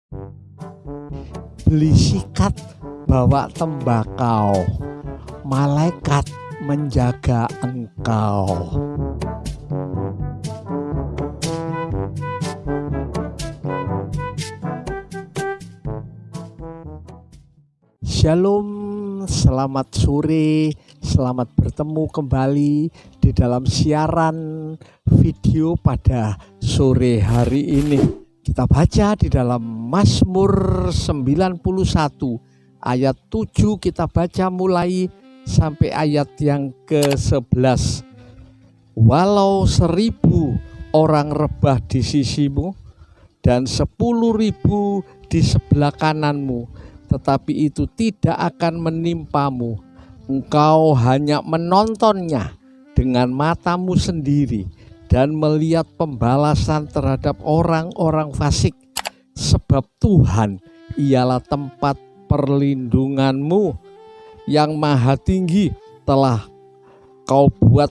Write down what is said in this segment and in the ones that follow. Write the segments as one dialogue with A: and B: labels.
A: Beli sikat, bawa tembakau, malaikat menjaga engkau. Shalom, selamat sore, selamat bertemu kembali di dalam siaran video pada sore hari ini. Kita baca di dalam Mazmur 91 ayat 7, kita baca mulai sampai ayat yang ke-11. Walau 1000 orang rebah di sisimu dan 10.000 di sebelah kananmu, tetapi itu tidak akan menimpamu. Engkau hanya menontonnya dengan matamu sendiri dan melihat pembalasan terhadap orang-orang fasik. Sebab Tuhan ialah tempat perlindunganmu, yang maha tinggi telah kau buat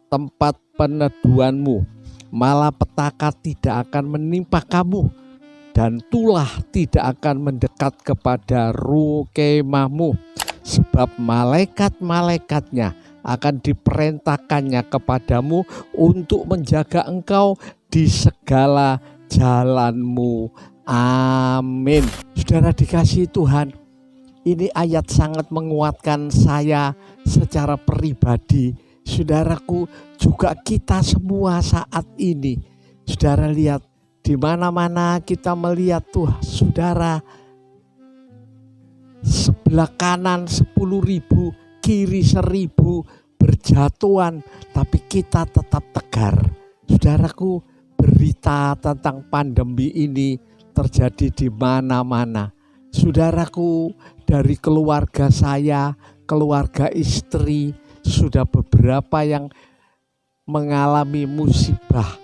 A: tempat peneduhanmu. Malapetaka tidak akan menimpa kamu, dan tulah tidak akan mendekat kepada kemahmu. Sebab malaikat-malaikatnya akan diperintahkannya kepadamu untuk menjaga engkau di segala jalanmu. Amin. Saudara dikasihi Tuhan, ini ayat sangat menguatkan saya secara pribadi. Saudaraku, juga kita semua saat ini. Saudara lihat, di mana-mana kita melihat Tuhan, saudara, sebelah kanan 10.000, kiri 1.000 berjatuhan, tapi kita tetap tegar. Saudaraku, berita tentang pandemi ini terjadi di mana-mana. Saudaraku, dari keluarga saya, keluarga istri, sudah beberapa yang mengalami musibah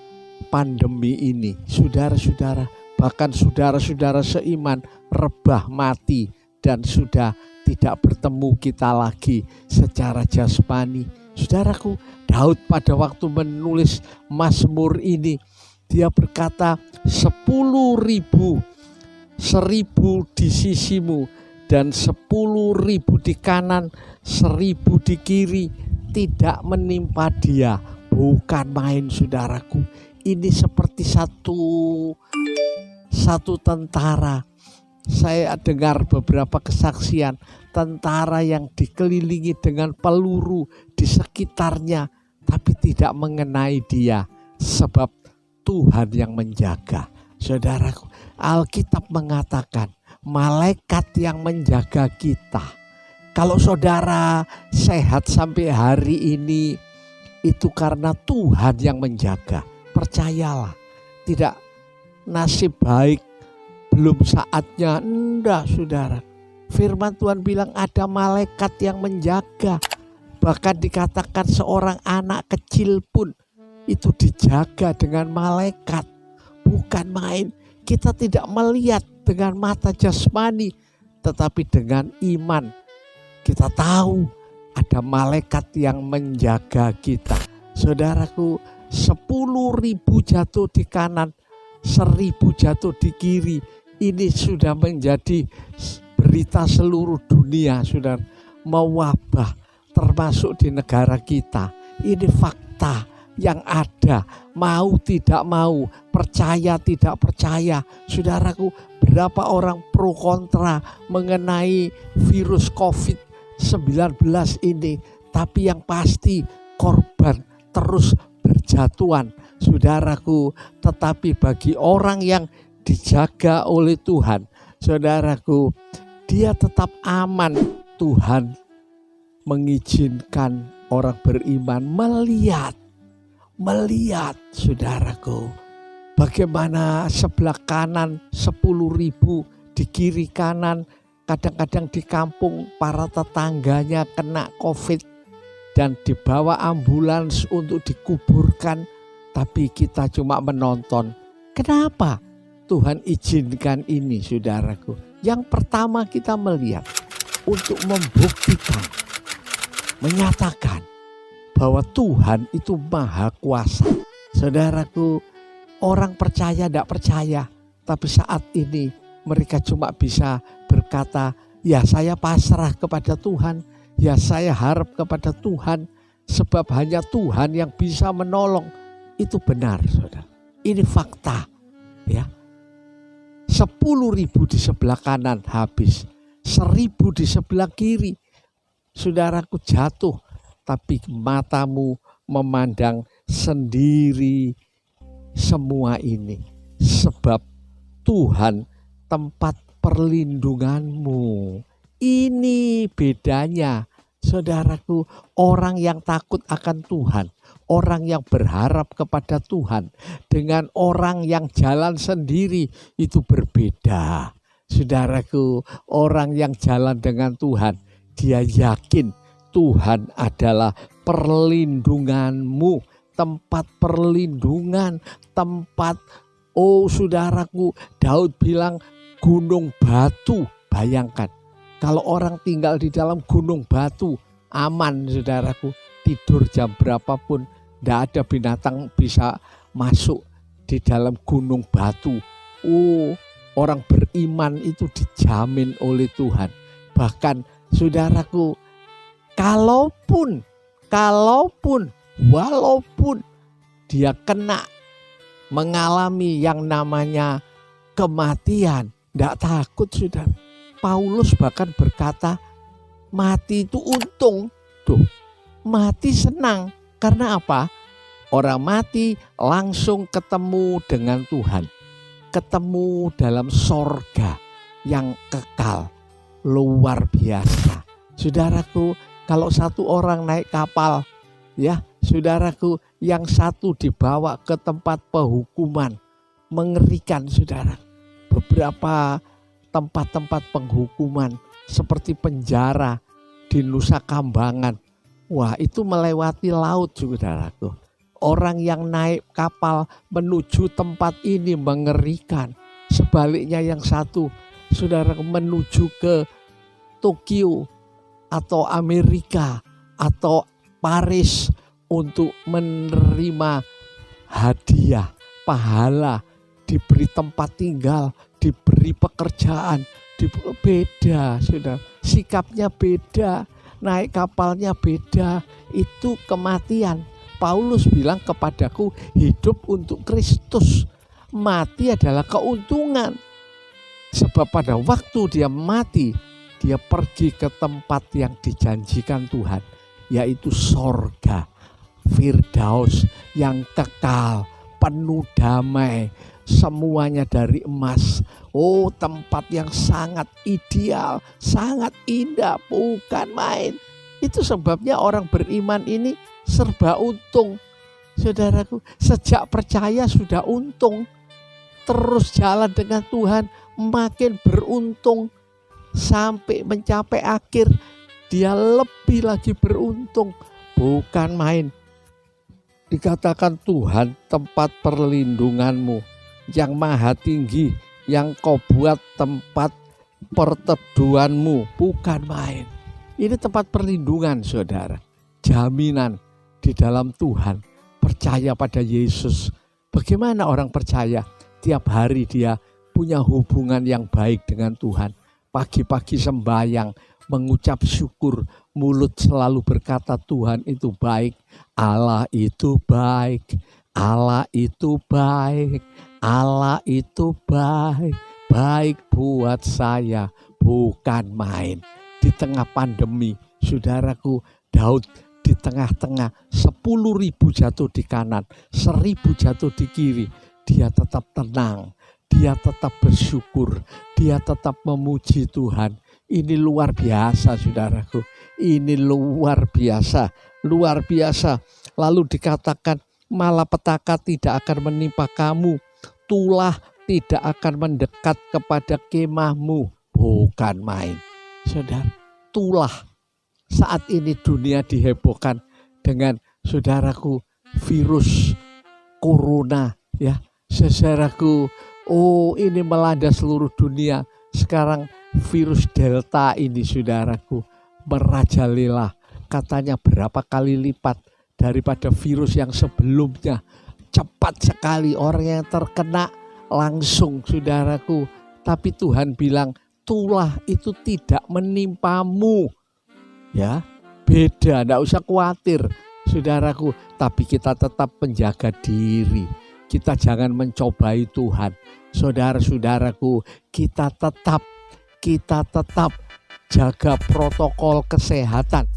A: pandemi ini. Saudara-saudara, bahkan saudara-saudara seiman rebah mati dan sudah tidak bertemu kita lagi secara jasmani. Saudaraku, Daud pada waktu menulis Mazmur ini, dia berkata 10.000, 1.000 di sisimu dan 10.000 di kanan, 1.000 di kiri, tidak menimpa dia. Bukan main, saudaraku. Ini seperti satu tentara. Saya dengar beberapa kesaksian tentara yang dikelilingi dengan peluru di sekitarnya, tapi tidak mengenai dia, sebab Tuhan yang menjaga. Saudaraku, Alkitab mengatakan malaikat yang menjaga kita. Kalau saudara sehat sampai hari ini, itu karena Tuhan yang menjaga. Percayalah, tidak nasib baik, belum saatnya. Enggak, saudara. Firman Tuhan bilang ada malaikat yang menjaga. Bahkan dikatakan seorang anak kecil pun itu dijaga dengan malaikat. Bukan main. Kita tidak melihat dengan mata jasmani, tetapi dengan iman kita tahu ada malaikat yang menjaga kita. Saudaraku, 10.000 jatuh di kanan, 1.000 jatuh di kiri. Ini sudah menjadi berita seluruh dunia, saudara, mewabah termasuk di negara kita. Ini fakta yang ada, mau tidak mau, percaya tidak percaya. Saudaraku, berapa orang pro kontra mengenai virus COVID-19 ini, tapi yang pasti korban terus berjatuhan, saudaraku. Tetapi bagi orang yang dijaga oleh Tuhan, saudaraku, dia tetap aman. Tuhan mengizinkan orang beriman melihat, saudaraku, bagaimana sebelah kanan 10.000, di kiri kanan, kadang-kadang di kampung para tetangganya kena COVID dan dibawa ambulans untuk dikuburkan, tapi kita cuma menonton. Kenapa Tuhan izinkan ini, saudaraku? Yang pertama, kita melihat untuk membuktikan, menyatakan bahwa Tuhan itu maha kuasa. Saudaraku, orang percaya tidak percaya, tapi saat ini Mereka cuma bisa berkata, ya saya pasrah kepada Tuhan, ya saya harap kepada Tuhan, sebab hanya Tuhan yang bisa menolong. Itu benar, saudara. Ini fakta. Ya, 10.000 di sebelah kanan habis, 1.000 di sebelah kiri. Saudaraku jatuh, tapi matamu memandang sendiri semua ini. Sebab Tuhan tempat perlindunganmu. Ini bedanya, saudaraku, orang yang takut akan Tuhan, orang yang berharap kepada Tuhan, dengan orang yang jalan sendiri itu berbeda. Saudaraku, orang yang jalan dengan Tuhan, dia yakin Tuhan adalah perlindunganmu, tempat perlindungan, tempat, oh saudaraku, Daud bilang gunung batu. Bayangkan, kalau orang tinggal di dalam gunung batu, aman saudaraku, tidur jam berapapun, tidak ada binatang bisa masuk di dalam gunung batu. Oh, orang beriman itu dijamin oleh Tuhan. Bahkan saudaraku, walaupun dia kena mengalami yang namanya kematian, tidak takut, saudara. Paulus bahkan berkata, mati itu untung. Tuh, mati senang. Karena apa? Orang mati langsung ketemu dengan Tuhan. Ketemu dalam sorga yang kekal. Luar biasa. Saudaraku, kalau satu orang naik kapal, ya saudaraku, yang satu dibawa ke tempat penghukuman. Mengerikan, saudara. Beberapa tempat-tempat penghukuman seperti penjara di Nusa Kambangan. Wah, itu melewati laut, saudaraku. Orang yang naik kapal menuju tempat ini mengerikan. Sebaliknya yang satu, saudara, menuju ke Tokyo atau Amerika atau Paris untuk menerima hadiah, pahala, diberi tempat tinggal, diberi pekerjaan, beda, saudara. Sikapnya beda, naik kapalnya beda, itu kematian. Paulus bilang kepadaku, hidup untuk Kristus, mati adalah keuntungan. Sebab pada waktu dia mati, dia pergi ke tempat yang dijanjikan Tuhan, yaitu sorga, Firdaus yang kekal, penuh damai, semuanya dari emas. Oh, tempat yang sangat ideal, sangat indah, bukan main. Itu sebabnya orang beriman ini serba untung. Saudaraku, sejak percaya sudah untung. Terus jalan dengan Tuhan makin beruntung. Sampai mencapai akhir, dia lebih lagi beruntung. Bukan main. Dikatakan Tuhan tempat perlindunganmu, yang maha tinggi, yang kau buat tempat perteduhanmu, bukan main. Ini tempat perlindungan, saudara. Jaminan di dalam Tuhan. Percaya pada Yesus. Bagaimana orang percaya? Tiap hari dia punya hubungan yang baik dengan Tuhan. Pagi-pagi sembahyang, mengucap syukur, mulut selalu berkata Tuhan itu baik, Allah itu baik, Allah itu baik, Allah itu baik, baik buat saya, bukan main. Di tengah pandemi, saudaraku, Daud di tengah-tengah 10.000 jatuh di kanan, 1.000 jatuh di kiri, dia tetap tenang, dia tetap bersyukur, dia tetap memuji Tuhan. Ini luar biasa, saudaraku. Ini luar biasa, luar biasa. Lalu dikatakan malapetaka tidak akan menimpa kamu, tulah tidak akan mendekat kepada kemahmu. Bukan main, saudara. Tulah. Saat ini dunia dihebohkan dengan, saudaraku, virus corona, ya, saudaraku. Oh, ini melanda seluruh dunia. Sekarang virus Delta ini, saudaraku, merajalela. Katanya berapa kali lipat daripada virus yang sebelumnya. Cepat sekali orang yang terkena langsung, saudaraku, Tapi Tuhan bilang, tulah itu tidak menimpamu. Ya, beda, enggak usah khawatir, saudaraku. Tapi kita tetap menjaga diri. Kita jangan mencobai Tuhan. Saudara-saudaraku, kita tetap jaga protokol kesehatan.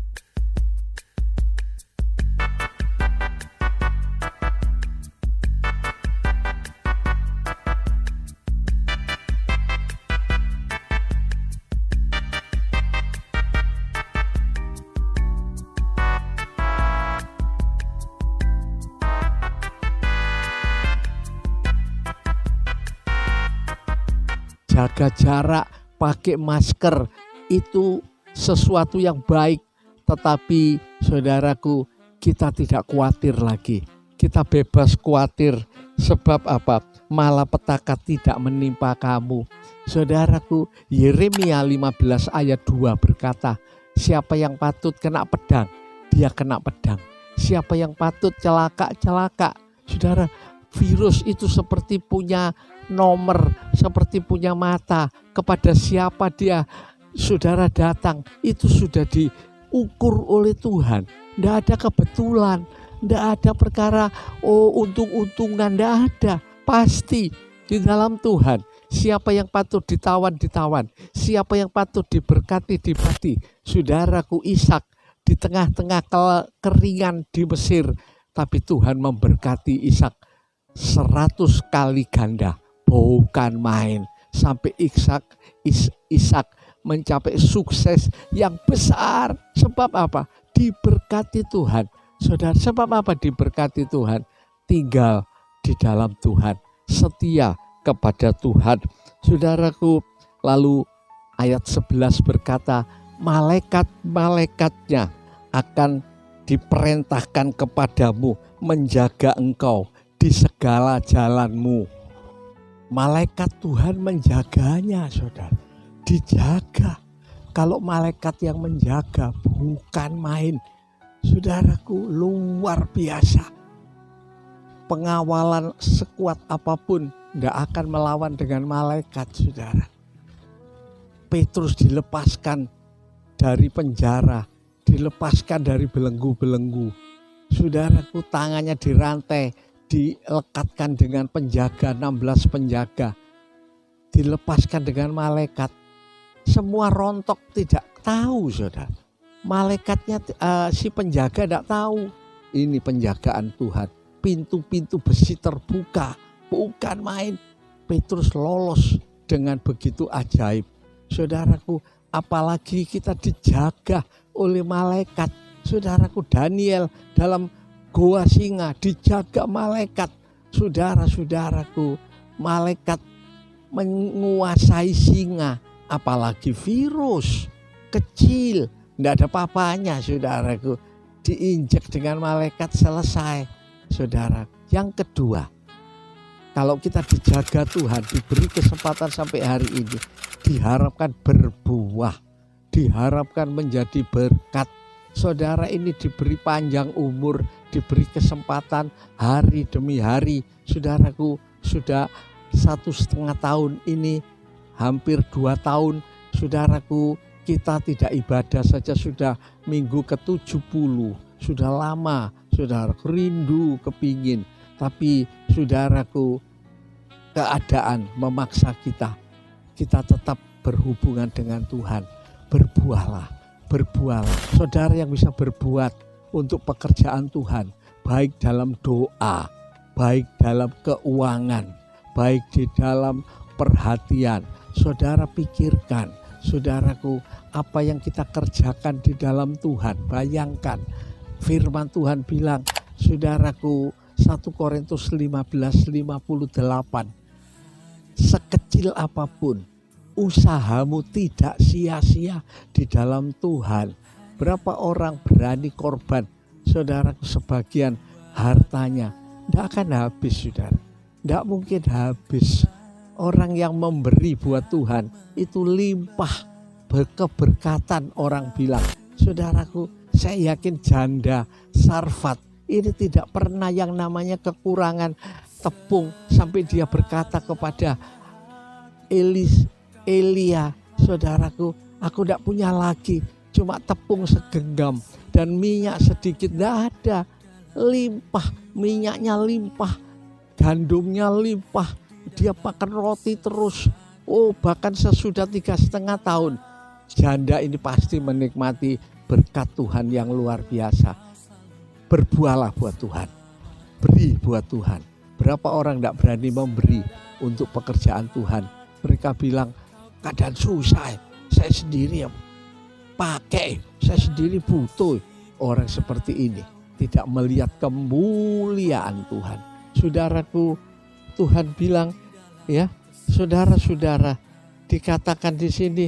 A: Jaga jarak, pakai masker, itu sesuatu yang baik. Tetapi saudaraku, kita tidak khawatir lagi. Kita bebas khawatir. Sebab apa? Malapetaka tidak menimpa kamu. Saudaraku, Yeremia 15 ayat 2 berkata, siapa yang patut kena pedang, dia kena pedang. Siapa yang patut celaka. Saudara, virus itu seperti punya nomor, seperti punya mata. Kepada siapa dia, saudara, datang, itu sudah diukur oleh Tuhan. Tidak ada kebetulan, tidak ada perkara untung-untungan, tidak ada. Pasti di dalam Tuhan. Siapa yang patut ditawan, siapa yang patut diberkati. Saudaraku, Ishak di tengah-tengah kekeringan di Mesir, tapi Tuhan memberkati Ishak 100 kali ganda. Bukan main, sampai Ishak mencapai sukses yang besar. Sebab apa? Diberkati Tuhan. Saudara, sebab apa diberkati Tuhan? Tinggal di dalam Tuhan, setia kepada Tuhan. Saudaraku, lalu ayat 11 berkata, malaikat-malaikatnya akan diperintahkan kepadamu menjaga engkau di segala jalanmu. Malaikat Tuhan menjaganya, saudara. Dijaga. Kalau malaikat yang menjaga, bukan main. Saudaraku, luar biasa. Pengawalan sekuat apapun tidak akan melawan dengan malaikat, saudara. Petrus dilepaskan dari penjara, dilepaskan dari belenggu-belenggu. Saudaraku, tangannya dirantai, dilekatkan dengan penjaga, 16 penjaga, dilepaskan dengan malaikat. Semua rontok tidak tahu, saudara. Malaikatnya, si penjaga tidak tahu. Ini penjagaan Tuhan. Pintu-pintu besi terbuka, bukan main. Petrus lolos dengan begitu ajaib. Saudaraku, apalagi kita dijaga oleh malaikat. Saudaraku, Daniel dalam goa singa dijaga malaikat. Saudara-saudaraku, malaikat menguasai singa. Apalagi virus kecil, tidak ada apa-apanya, saudaraku. Diinjak dengan malaikat, selesai, saudara. Yang kedua, kalau kita dijaga Tuhan, diberi kesempatan sampai hari ini, diharapkan berbuah, diharapkan menjadi berkat. Saudara ini diberi panjang umur, diberi kesempatan hari demi hari. Saudaraku, sudah 1,5 tahun ini, hampir 2 tahun, saudaraku, kita tidak ibadah saja sudah minggu ke-70. Sudah lama, saudara, rindu, kepingin. Tapi saudaraku, keadaan memaksa kita tetap berhubungan dengan Tuhan. Berbuahlah. Saudara yang bisa berbuat untuk pekerjaan Tuhan, baik dalam doa, baik dalam keuangan, baik di dalam perhatian. Saudara pikirkan, saudaraku, apa yang kita kerjakan di dalam Tuhan. Bayangkan, firman Tuhan bilang, saudaraku, 1 Korintus 15:58, sekecil apapun usahamu tidak sia-sia di dalam Tuhan. Berapa orang berani korban, saudara, sebagian hartanya tidak akan habis, saudara. Tidak mungkin habis. Orang yang memberi buat Tuhan itu limpah berkeberkatan. Orang bilang, saudaraku, saya yakin janda Sarfat ini tidak pernah yang namanya kekurangan tepung, sampai dia berkata kepada Elia, saudaraku, aku tidak punya lagi, cuma tepung segenggam dan minyak sedikit, tidak ada. Limpah, minyaknya limpah, gandumnya limpah, dia makan roti terus. Oh, bahkan sesudah 3,5 tahun, janda ini pasti menikmati berkat Tuhan yang luar biasa. Berbuahlah buat Tuhan, beri buat Tuhan. Berapa orang tidak berani memberi untuk pekerjaan Tuhan? Mereka bilang, keadaan susah, saya sendiri yang pakai, saya sendiri butuh. Orang seperti ini tidak melihat kemuliaan Tuhan. Saudaraku, Tuhan bilang, ya, saudara-saudara, dikatakan di sini,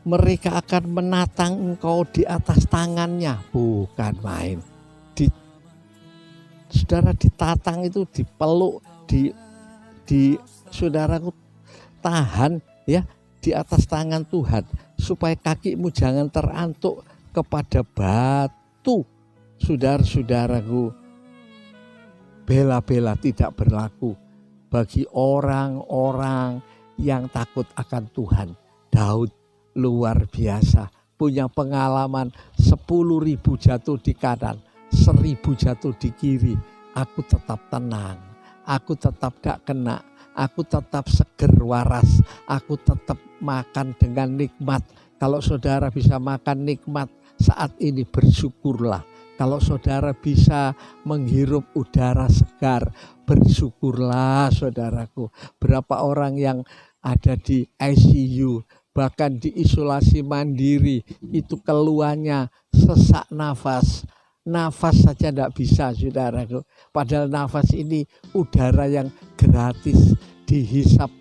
A: mereka akan menatang engkau di atas tangannya, bukan main. Saudara, ditatang itu dipeluk, di saudaraku tahan ya di atas tangan Tuhan, supaya kakimu jangan terantuk kepada batu. Saudara-saudaraku, bela-bela tidak berlaku bagi orang-orang yang takut akan Tuhan. Daud luar biasa, punya pengalaman 10.000 jatuh di kanan, 1.000 jatuh di kiri. Aku tetap tenang, aku tetap gak kena, aku tetap seger waras, aku tetap makan dengan nikmat. Kalau saudara bisa makan nikmat saat ini, bersyukurlah. Kalau saudara bisa menghirup udara segar, bersyukurlah saudaraku. Berapa orang yang ada di ICU, bahkan di isolasi mandiri, itu keluhannya sesak nafas. Nafas saja tidak bisa, saudaraku. Padahal nafas ini udara yang gratis, dihisap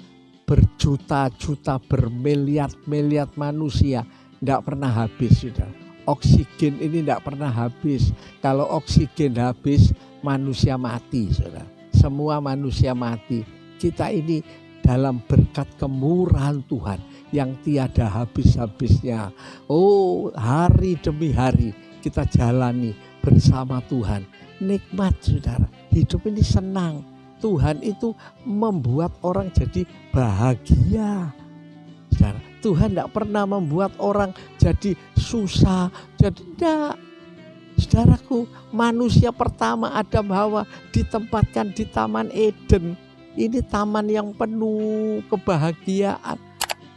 A: berjuta-juta, bermiliar-miliar manusia, tidak pernah habis, saudara. Oksigen ini tidak pernah habis. Kalau oksigen habis, manusia mati, saudara. Semua manusia mati. Kita ini dalam berkat kemurahan Tuhan yang tiada habis-habisnya. Oh, hari demi hari kita jalani bersama Tuhan. Nikmat, saudara. Hidup ini senang. Tuhan itu membuat orang jadi bahagia, saudara. Tuhan tidak pernah membuat orang jadi susah, jadi tidak. Saudaraku, manusia pertama Adam Hawa ditempatkan di Taman Eden. Ini taman yang penuh kebahagiaan.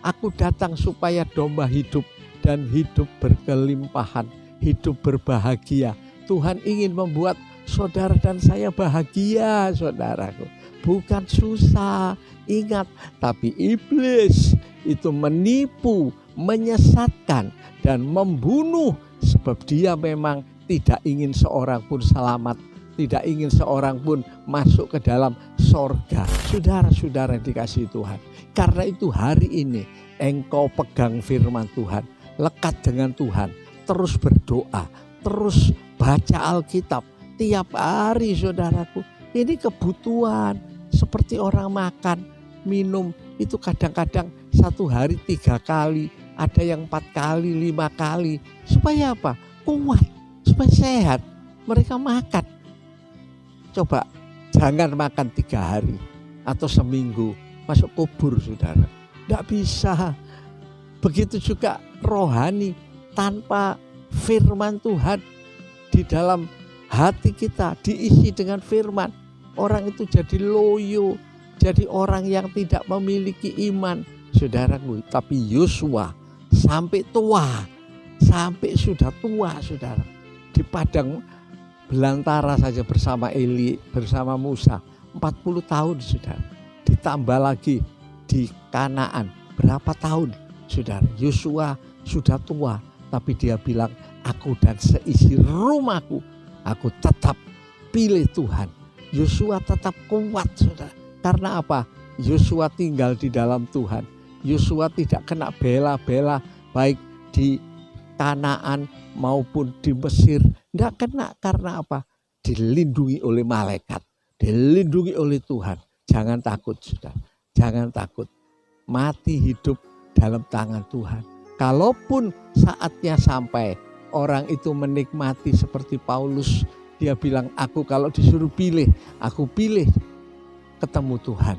A: Aku datang supaya domba hidup dan hidup berkelimpahan, hidup berbahagia. Tuhan ingin membuat saudara dan saya bahagia, saudaraku. Bukan susah. Ingat, tapi iblis itu menipu, menyesatkan, dan membunuh. Sebab dia memang tidak ingin seorang pun selamat, tidak ingin seorang pun masuk ke dalam sorga. Saudara-saudara dikasihi Tuhan, karena itu hari ini engkau pegang firman Tuhan, lekat dengan Tuhan, terus berdoa, terus baca Alkitab tiap hari, saudaraku. Ini kebutuhan seperti orang makan, minum, itu kadang-kadang satu hari 3 kali, ada yang 4 kali, 5 kali. Supaya apa? Kuat, supaya sehat. Mereka makan. Coba jangan makan 3 hari atau seminggu, masuk kubur, saudara. Tidak bisa. Begitu juga rohani, tanpa firman Tuhan di dalam hati kita diisi dengan firman, orang itu jadi loyo, jadi orang yang tidak memiliki iman, saudaraku. Tapi Yosua sampai tua, sampai sudah tua, saudara, di padang belantara saja bersama Eli, bersama Musa, 40 tahun, saudara. Ditambah lagi di Kanaan, berapa tahun, saudara. Yosua sudah tua, tapi dia bilang, aku dan seisi rumahku, aku tetap pilih Tuhan. Yosua tetap kuat, saudara. Karena apa? Yosua tinggal di dalam Tuhan. Yosua tidak kena bela-bela, baik di Kanaan maupun di Mesir. Tidak kena, karena apa? Dilindungi oleh malaikat, dilindungi oleh Tuhan. Jangan takut, saudara. Jangan takut. Mati hidup dalam tangan Tuhan. Kalaupun saatnya sampai, orang itu menikmati seperti Paulus. Dia bilang, aku kalau disuruh pilih, aku pilih ketemu Tuhan.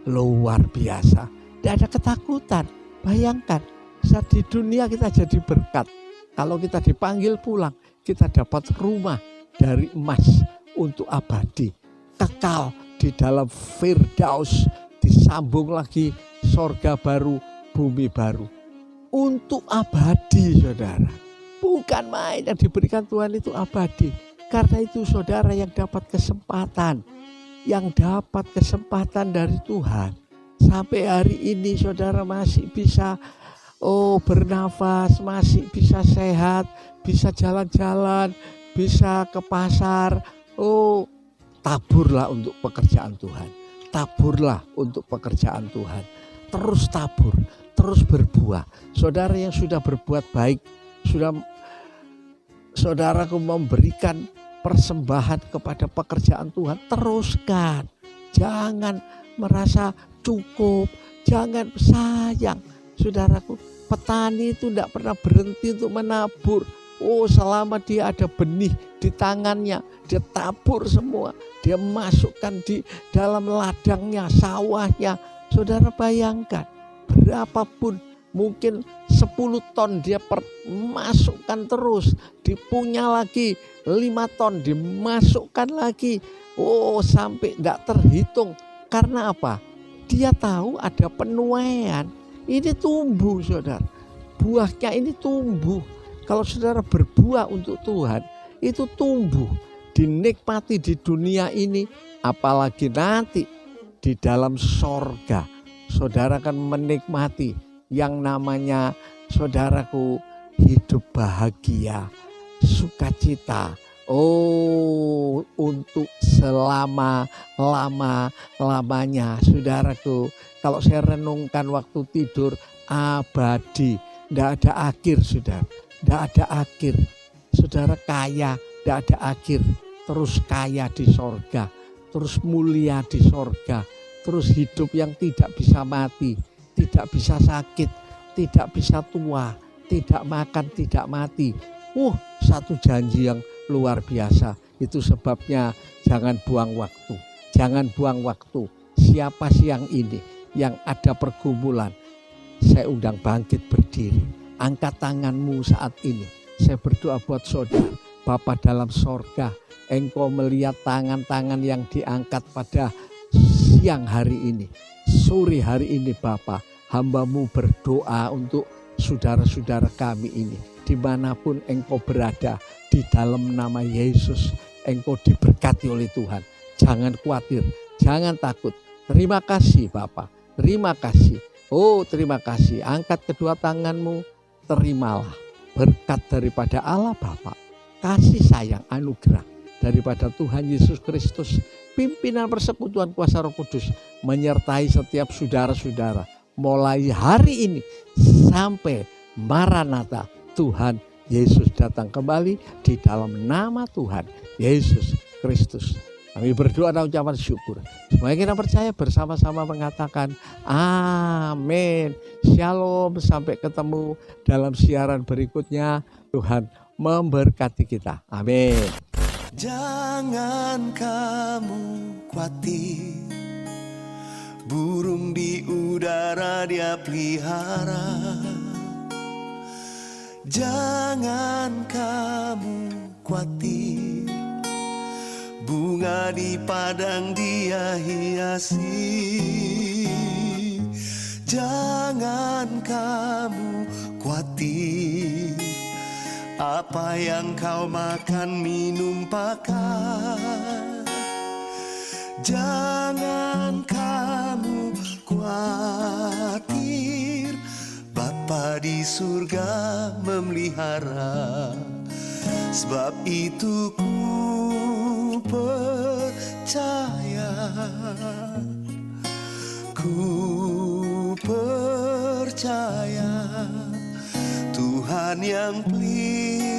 A: luar biasa. Tidak ada ketakutan. Bayangkan, saat di dunia kita jadi berkat. Kalau kita dipanggil pulang, kita dapat rumah dari emas untuk abadi. Kekal di dalam Firdaus, disambung lagi sorga baru, bumi baru. Untuk abadi, saudara. Bukan main, yang diberikan Tuhan itu abadi. Karena itu saudara yang dapat kesempatan. Yang dapat kesempatan dari Tuhan. Sampai hari ini saudara masih bisa bernafas, masih bisa sehat, bisa jalan-jalan, bisa ke pasar. Taburlah untuk pekerjaan Tuhan. Taburlah untuk pekerjaan Tuhan. Terus tabur, terus berbuah. Saudara yang sudah berbuat baik, sudah saudaraku memberikan persembahan kepada pekerjaan Tuhan, teruskan. Jangan merasa cukup, jangan sayang. Saudaraku, petani itu tidak pernah berhenti untuk menabur. Selama dia ada benih di tangannya, dia tabur semua. Dia masukkan di dalam ladangnya, sawahnya. Saudara bayangkan, berapapun, mungkin 10 ton dia masukkan terus. Dipunya lagi 5 ton, dimasukkan lagi. Sampai tidak terhitung. Karena apa? Dia tahu ada penuaian. Ini tumbuh, saudara. Buahnya ini tumbuh. Kalau saudara berbuah untuk Tuhan, itu tumbuh. Dinikmati di dunia ini, apalagi nanti di dalam sorga. Saudara akan menikmati yang namanya, saudaraku, hidup bahagia, sukacita. Untuk selama-lamanya, saudaraku. Kalau saya renungkan waktu tidur, abadi, tidak ada akhir, saudara. Tidak ada akhir. Saudara kaya, tidak ada akhir. Terus kaya di sorga, terus mulia di sorga, terus hidup yang tidak bisa mati, tidak bisa sakit, tidak bisa tua, tidak makan, tidak mati. Satu janji yang luar biasa. Itu sebabnya jangan buang waktu. Jangan buang waktu. Siapa siang ini yang ada pergumulan, saya undang bangkit berdiri. Angkat tanganmu saat ini. Saya berdoa buat saudara. Bapa dalam sorga, Engkau melihat tangan-tangan yang diangkat pada siang hari ini. Sore hari ini Bapa, hamba-Mu berdoa untuk saudara-saudara kami ini. Dimanapun Engkau berada, di dalam nama Yesus, Engkau diberkati oleh Tuhan. Jangan khawatir, jangan takut. Terima kasih Bapa, terima kasih. Terima kasih. Angkat kedua tanganmu, terimalah berkat daripada Allah Bapa, kasih sayang anugerah daripada Tuhan Yesus Kristus, pimpinan persekutuan kuasa Roh Kudus menyertai setiap saudara-saudara mulai hari ini sampai Maranatha, Tuhan Yesus datang kembali, di dalam nama Tuhan Yesus Kristus. Kami berdoa dan ucapan syukur. Semuanya kita percaya bersama-sama mengatakan amin. Shalom, sampai ketemu dalam siaran berikutnya. Tuhan memberkati kita. Amin.
B: Jangan kamu khawatir, burung di udara Dia pelihara. Jangan kamu khawatir, bunga di padang Dia hiasi. Jangan kamu khawatir, apa yang kau makan, minum, pakai. Jangan kamu khawatir, Bapa di surga memelihara. Sebab itu ku percaya, Tuhan yang pelihara